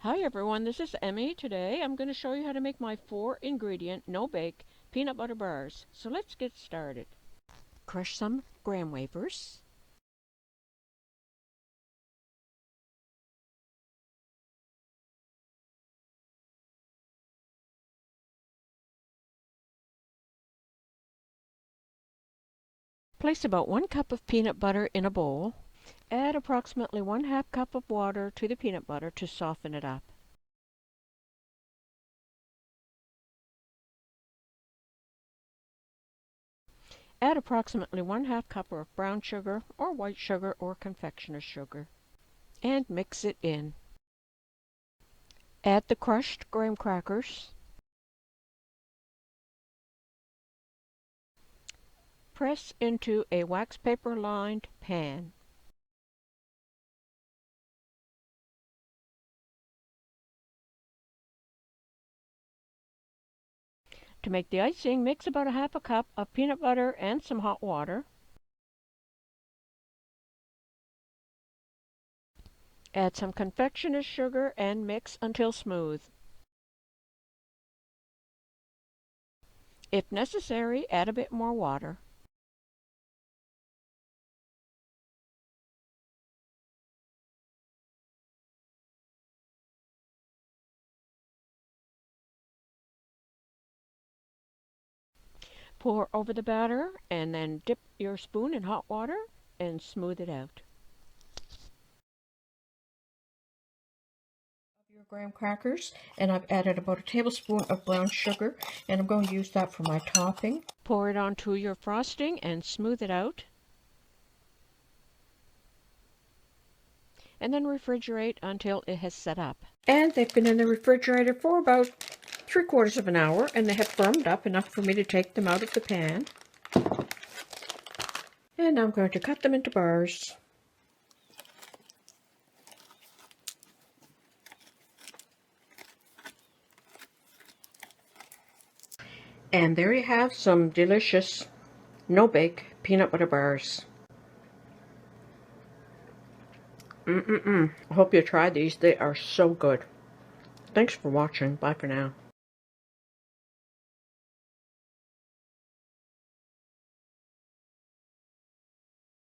Hi everyone, this is Emmy. Today I'm going to show you how to make my 4-ingredient, no-bake peanut butter bars. So let's get started. Crush some graham wafers. Place about 1 cup of peanut butter in a bowl. Add approximately 1/2 cup of water to the peanut butter to soften it up. Add approximately 1/2 cup of brown sugar or white sugar or confectioner's sugar and mix it in. Add the crushed graham crackers. Press into a wax paper lined pan. To make the icing, mix about 1/2 cup of peanut butter and some hot water. Add some confectioner's sugar and mix until smooth. If necessary, add a bit more water. Pour over the batter and then dip your spoon in hot water and smooth it out. Your graham crackers, and I've added about a tablespoon of brown sugar, and I'm going to use that for my topping. Pour it onto your frosting and smooth it out. And then refrigerate until it has set up. And they've been in the refrigerator for about 3/4 of an hour, and they have firmed up enough for me to take them out of the pan. And I'm going to cut them into bars. And there you have some delicious no-bake peanut butter bars. I hope you try these. They are so good. Thanks for watching. Bye for now.